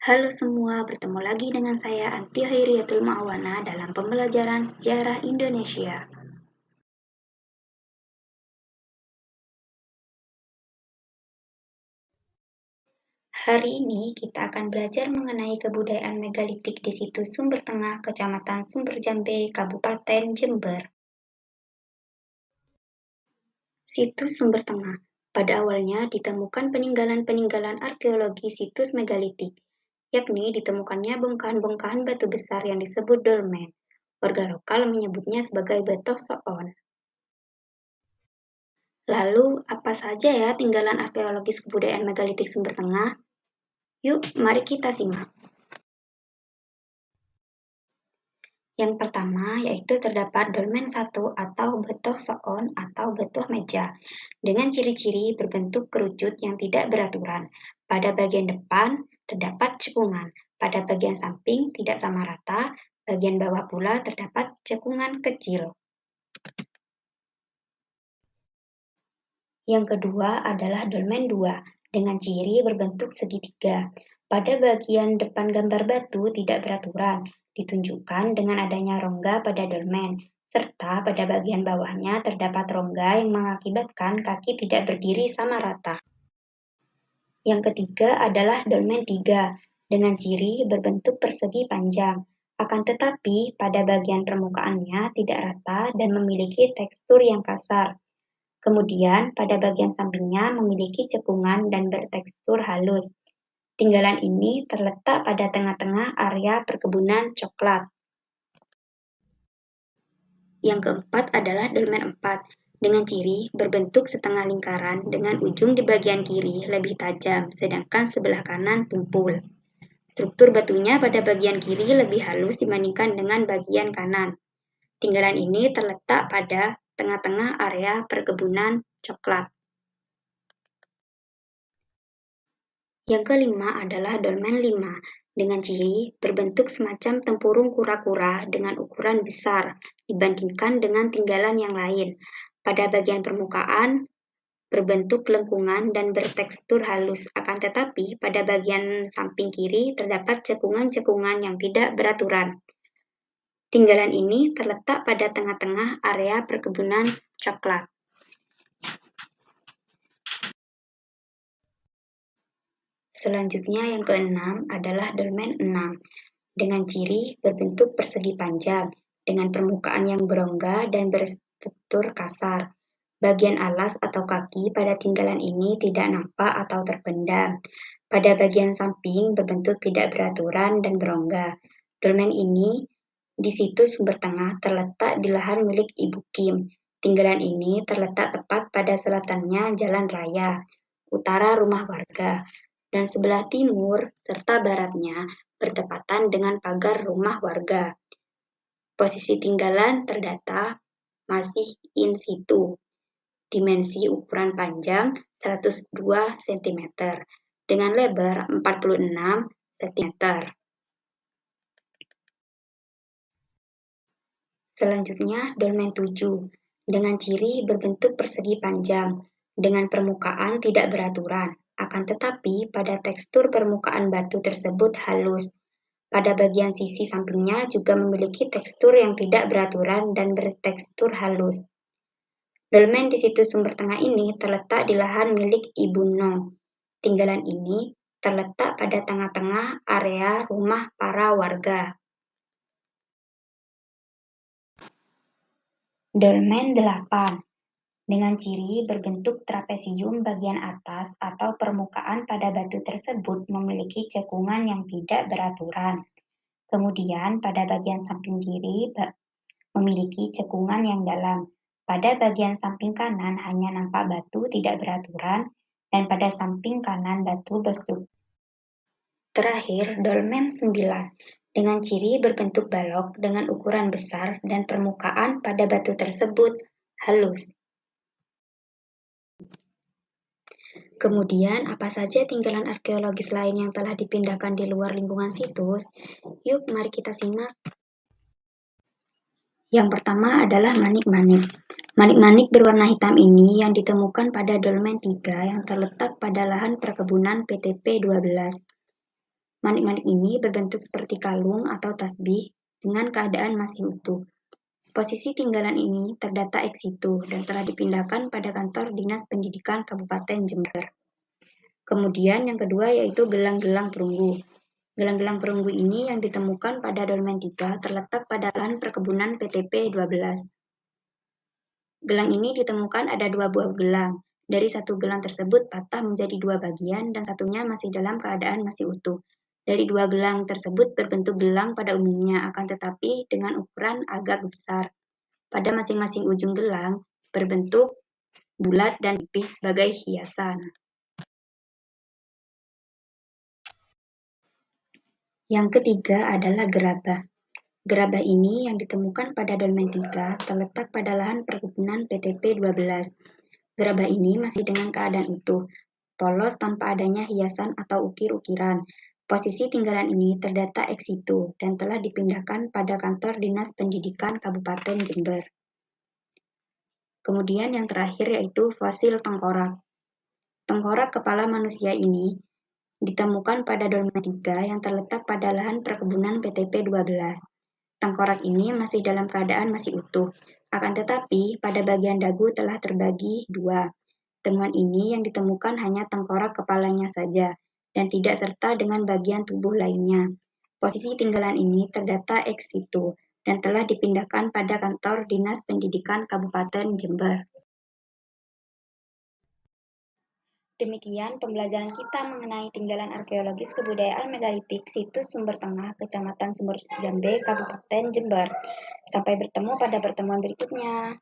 Halo semua, bertemu lagi dengan saya Antia Hairiatul Ma'awana dalam pembelajaran sejarah Indonesia. Hari ini kita akan belajar mengenai kebudayaan megalitik di situs Sumber Tengah, Kecamatan Sumberjambe, Kabupaten Jember. Situs Sumber Tengah. Pada awalnya ditemukan peninggalan-peninggalan arkeologi situs megalitik, yakni ditemukannya bongkahan-bongkahan batu besar yang disebut dolmen. Warga lokal menyebutnya sebagai betoh soon. Lalu, apa saja ya tinggalan arkeologis kebudayaan megalitik Sumber Tengah? Yuk, mari kita simak. Yang pertama yaitu terdapat dolmen 1 atau betoh soon atau betoh meja dengan ciri-ciri berbentuk kerucut yang tidak beraturan. Pada bagian depan terdapat cekungan, pada bagian samping tidak sama rata, bagian bawah pula terdapat cekungan kecil. Yang kedua adalah dolmen 2 dengan ciri berbentuk segitiga. Pada bagian depan gambar batu tidak beraturan, ditunjukkan dengan adanya rongga pada dolmen, serta pada bagian bawahnya terdapat rongga yang mengakibatkan kaki tidak berdiri sama rata. Yang ketiga adalah dolmen 3 dengan ciri berbentuk persegi panjang, akan tetapi pada bagian permukaannya tidak rata dan memiliki tekstur yang kasar. Kemudian, pada bagian sampingnya memiliki cekungan dan bertekstur halus. Tinggalan ini terletak pada tengah-tengah area perkebunan coklat. Yang keempat adalah dolmen 4, dengan ciri berbentuk setengah lingkaran dengan ujung di bagian kiri lebih tajam, sedangkan sebelah kanan tumpul. Struktur batunya pada bagian kiri lebih halus dibandingkan dengan bagian kanan. Tinggalan ini terletak pada tengah-tengah area perkebunan coklat. Yang kelima adalah dolmen 5, dengan ciri berbentuk semacam tempurung kura-kura dengan ukuran besar dibandingkan dengan tinggalan yang lain. Pada bagian permukaan berbentuk lengkungan dan bertekstur halus, akan tetapi pada bagian samping kiri terdapat cekungan-cekungan yang tidak beraturan. Tinggalan ini terletak pada tengah-tengah area perkebunan coklat. Selanjutnya yang keenam adalah dolmen 6 dengan ciri berbentuk persegi panjang dengan permukaan yang berongga dan berstruktur kasar. Bagian alas atau kaki pada tinggalan ini tidak nampak atau terpendam. Pada bagian samping berbentuk tidak beraturan dan berongga. Dolmen ini di situs Sumber Tengah terletak di lahan milik Ibu Kim. Tinggalan ini terletak tepat pada selatannya jalan raya, utara rumah warga, dan sebelah timur serta baratnya bertepatan dengan pagar rumah warga. Posisi tinggalan terdata masih in situ. Dimensi ukuran panjang 102 cm dengan lebar 46 cm. Selanjutnya dolmen 7 dengan ciri berbentuk persegi panjang dengan permukaan tidak beraturan, akan tetapi pada tekstur permukaan batu tersebut halus. Pada bagian sisi sampingnya juga memiliki tekstur yang tidak beraturan dan bertekstur halus. Dolmen di situs Sumber Tengah ini terletak di lahan milik Ibu No. Tinggalan ini terletak pada tengah-tengah area rumah para warga. Dolmen 8 dengan ciri berbentuk trapesium bagian atas atau permukaan pada batu tersebut memiliki cekungan yang tidak beraturan. Kemudian pada bagian samping kiri memiliki cekungan yang dalam. Pada bagian samping kanan hanya nampak batu tidak beraturan dan pada samping kanan batu berstruktur. Terakhir, dolmen 9 dengan ciri berbentuk balok dengan ukuran besar dan permukaan pada batu tersebut halus. Kemudian, apa saja tinggalan arkeologis lain yang telah dipindahkan di luar lingkungan situs? Yuk, mari kita simak. Yang pertama adalah manik-manik. Manik-manik berwarna hitam ini yang ditemukan pada dolmen 3 yang terletak pada lahan perkebunan PTP 12. Manik-manik ini berbentuk seperti kalung atau tasbih dengan keadaan masih utuh. Posisi tinggalan ini terdata ex situ dan telah dipindahkan pada kantor Dinas Pendidikan Kabupaten Jember. Kemudian yang kedua yaitu gelang-gelang perunggu. Gelang-gelang perunggu ini yang ditemukan pada dolmen 3 terletak pada lahan perkebunan PTP 12. Gelang ini ditemukan ada 2 buah gelang. Dari satu gelang tersebut patah menjadi 2 bagian dan satunya masih dalam keadaan masih utuh. Dari 2 gelang tersebut berbentuk gelang pada umumnya, akan tetapi dengan ukuran agak besar. Pada masing-masing ujung gelang berbentuk bulat dan tipis sebagai hiasan. Yang ketiga adalah gerabah. Gerabah ini yang ditemukan pada dolmen 3 terletak pada lahan perkebunan PTP 12. Gerabah ini masih dengan keadaan utuh, polos tanpa adanya hiasan atau ukir-ukiran. Posisi tinggalan ini terdata ex situ dan telah dipindahkan pada kantor Dinas Pendidikan Kabupaten Jember. Kemudian yang terakhir yaitu fosil tengkorak. Tengkorak kepala manusia ini ditemukan pada dolmen 3 yang terletak pada lahan perkebunan PTP 12. Tengkorak ini masih dalam keadaan masih utuh, akan tetapi pada bagian dagu telah terbagi 2. Temuan ini yang ditemukan hanya tengkorak kepalanya saja dan tidak serta dengan bagian tubuh lainnya. Posisi tinggalan ini terdata ex situ dan telah dipindahkan pada kantor Dinas Pendidikan Kabupaten Jember. Demikian pembelajaran kita mengenai tinggalan arkeologis kebudayaan megalitik situs Sumber Tengah, Kecamatan Sumber Jambe, Kabupaten Jember. Sampai bertemu pada pertemuan berikutnya.